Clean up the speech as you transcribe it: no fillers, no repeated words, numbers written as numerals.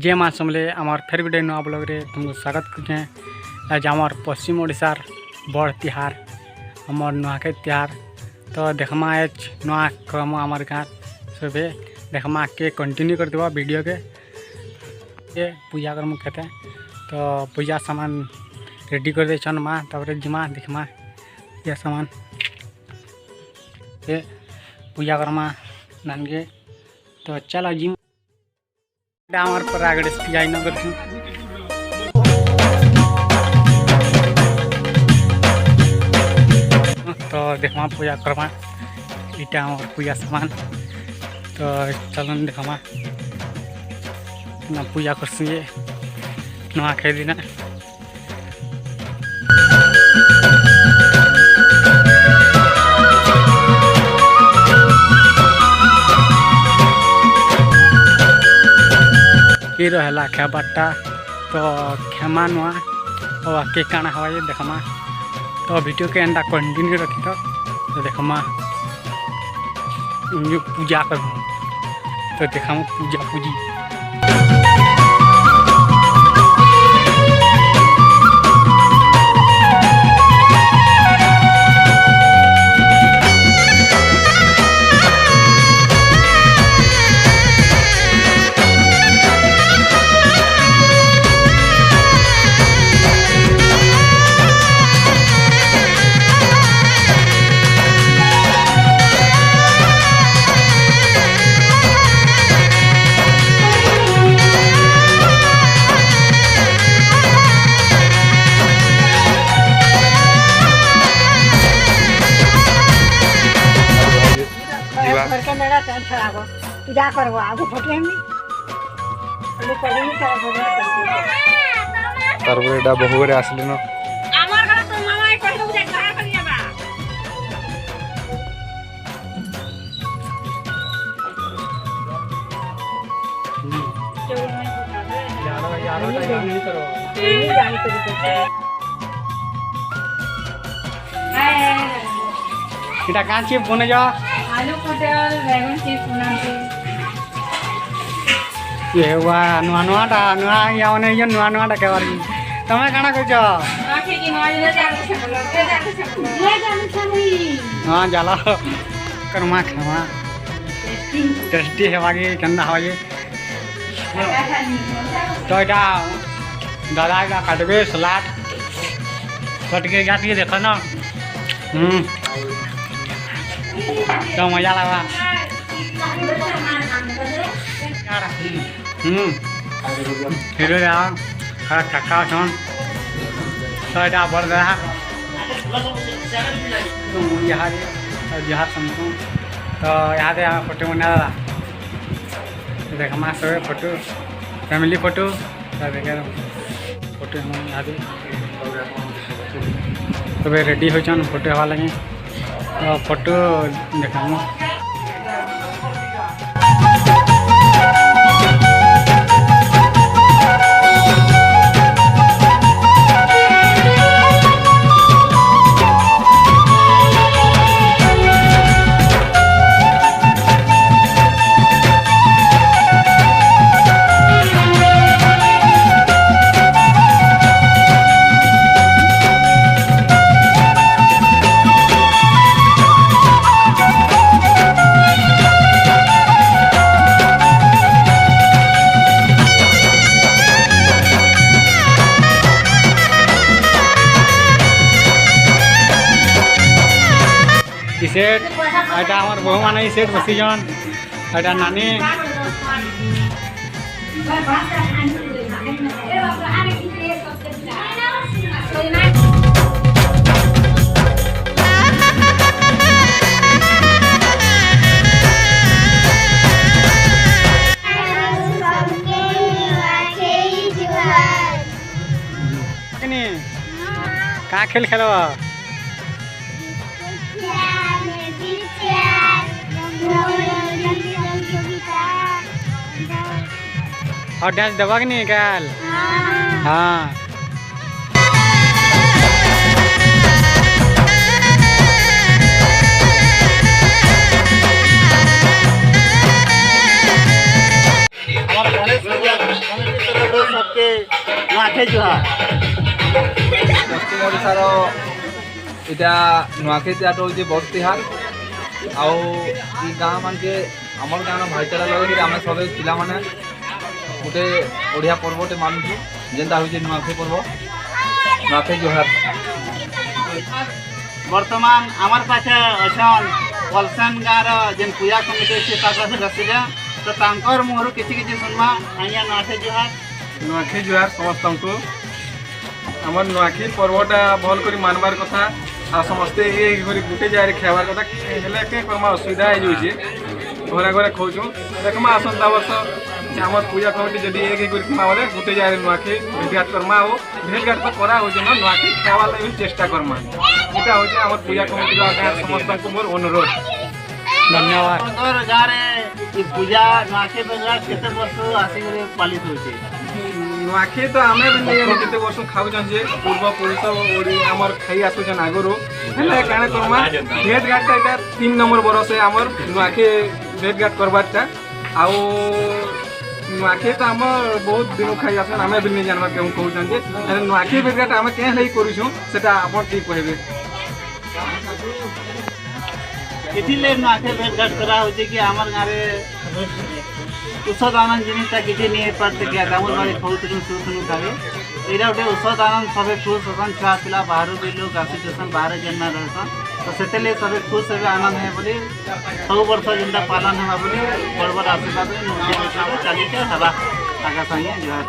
जे माँ समले आमार फेर गुटे नुआ ब्लॉग रे तुमको स्वागत करें। आज आमार पश्चिम ओडिशार बड़ तिहार आमार नुआखाई तिहार तो देखमा आज नुआ क्रम आमार गाँव सबे देखमा के कंटिन्यू कर देवा वीडियो के पूजा कर्म कहते तो पूजा सामान रेडी कर दे छन माँ तापर जिमा देखमा यह सामान ये पूजा करमा नानगे तो चलो जिम आमार पर आगे आई न कर तो देखमा पूजा करमा इटा आमार पूजा सामान तो चलो देखमा ना पूजा कर नुआ खाई दिन कि रहा खेबाटा तो खेमा नुआ और के काना हवा देखमा तो वीडियो के एंडा कंटिन्यू रखी तो देखमा पूजा कर तो देखा पूजा पूजी पूजा करबो आगो फटे हम तारपर एटा बहुरे आसले न আমার ঘরে তো মামাই কইলো যে ঘর করি যাবা এটা কাঁচি বনে যা आलू पटेल बैगन चिप्स बनाते ये वा नुआ नुआ टा नुआ यावने ये नुआ नुआ टा केवार तमे काना कइछ आखे की नॉइज ले जाके छपलो ले जाके छपलो हां जाला करमा खावा टेस्टी है वागे केंदा हवाये तो एटा दादा का काटबे सलाद कट के जाती देखो ना तो मजा लगा हिरो खरा ठक्का छन तो यहाँ बढ़ रहा यहाँ समझो तो यहाँ से फोटो बना देख माँ सब फोटो फैमिली फोटो देखे फोटो यहाँ सब रेडी होचन फोटो हवा लगे फोटो देखा सेट एटा हमार बहु माने सेट बसी जन एटा नानी का खेल खेलो और डांस दबा के नहीं कल हाँ हमारा ନୂଆଖାଇ ଜୁହାର। ପଶ୍ଚିମ ଓଡ଼ିଶାର ଏଇଟା ନୂଆଖାଇ ତିହାଟ ହେଉଛି ବଡ଼ ତିହାର। ଆଉ ଇ ଗାଁ ମାନକେ ଆମର୍ ଗାଁର ଭାଇଚାରା ଲଗେଇକିରି ଆମେ ସବେ ପିଲାମାନେ ଗୋଟେ ବଢ଼ିଆ ପର୍ବଟେ ମାନୁଛୁ ଯେନ୍ଟା ହେଉଛି ନୂଆଖାଇ ପର୍ବ। ନୂଆଖାଇ ଜୁହାର। ବର୍ତ୍ତମାନ ଆମର ପାଖେ ଅଛନ୍ ପଲସନ୍ ଗାଁର ଯେନ୍ ପୂଜା କମିଟି ଅଛି ତାଙ୍କର ସଦସ୍ୟ ତ ତାଙ୍କର ମୁହଁରୁ କିଛି କିଛି ଶୁଣମା। ଆଜ୍ଞା ନୂଆଖାଇ ଜୁହାର। ନୂଆଖାଇ ଜୁହାର ସମସ୍ତଙ୍କୁ। ଆମର ନୂଆଖାଇ ପର୍ବଟା ଭଲ କରି ମାନବାର କଥା ଆଉ ସମସ୍ତେ ଏ କରି ଗୁଟେ ଜାଗାରେ ଖାଇବାର କଥା। ହେଲେ କେ କର୍ମା ଅସୁବିଧା ହେଇଯାଉଛି ଘରେ ଘରେ ଖାଉଛୁ। ଦେଖମା ଆସନ୍ତା ବର୍ଷ ଆମର ପୂଜା କମିଟି ଯଦି ଏକ କରି ଥିମା ବୋଲେ ଗୁଟେ ଜାଗାରେ ନୂଆଖାଇ ଭେଟଘାଟ କର୍ମା ଆଉ ଭେଟଘାଟ ତ କରା ହେଉଛି ନା ନୂଆଖାଇ ଖାଇବାର ଲାଗି ଚେଷ୍ଟା କର୍ମା। ଏଇଟା ହେଉଛି ଆମର ପୂଜା କମିଟିର ଗାଁ ସମସ୍ତଙ୍କୁ ମୋର ଅନୁରୋଧ। ଧନ୍ୟବାଦ। ଆପଣଙ୍କର ଗାଁରେ ଏ ପୂଜା ନୂଆଖାଇ ପୂଜା କେତେ ବର୍ଷ ଆସିକରି ପାଳିତ ହେଉଛି? ନୂଆଖାଇ ତ ଆମେ ବି କେତେ ବର୍ଷ ଖାଉଛନ୍ ଯେ ପୂର୍ବପୁରୁଷ ଆମର ଖାଇ ଆସୁଛନ୍ ଆଗରୁ। ହେଲେ କାଣା କର୍ମା ଭେଟ ଘାଟଟା ଏଇଟା 3 ନମ୍ବର ବରଷେ ଆମର ନୂଆଖାଇ ଭେଟ ଘାଟ କରବାରଟା। ଆଉ ନୂଆଖାଇ ତ ଆମର ବହୁତ ଦିନ ଖାଇ ଆସୁଛନ୍ ଆମେ ବି ନେଇ ଜାଣିବା କେଉଁ କହୁଛନ୍ ଯେ ହେଲେ ନୂଆଖାଇ ଭେଟ ଘାଟ ଆମେ କେଁ ଲାଗି କରୁଛୁଁ ସେଟା ଆପଣ ଟିକେ କହିବେ। ଏଥିଲେ ନୂଆଖାଇ ଭେଟଘାଟ କରା ହେଉଛି କି ଆମର ଗାଁରେ ଔଷଧ ଆନନ୍ଦ ଜିନିଷଟା କିଛି ନେଇ ହେଇପାରତେ କି ଆମର ବାଡ଼ି ଖାଉଥିଲୁ ଶୁଉଥିଲୁ ଖାଲି। ଏଇଟା ଗୋଟେ ଔଷଧ ଆନନ୍ଦ ସବେ ଖୁସ୍ ହସନ୍। ଛୁଆ ପିଲା ବାହାରୁ ବି ଲୋକ ଆସିଛନ୍ ବାହାରେ ଯେନ୍ନା ରହିସନ୍ ତ ସେଥିର୍ଲାଗି ସବେ ଖୁସ୍ ହେବେ ଆନନ୍ଦ ହେବେ ବୋଲି ସବୁ ବର୍ଷ ଯେନ୍ଟା ପାଳନ ହେବା ବୋଲି ବଡ଼ ବଡ଼ ଆଶୀର୍ବାଦ ଚାଲିଛେ ହେବା ଆକା ସାଙ୍ଗେ ଜୁହାର।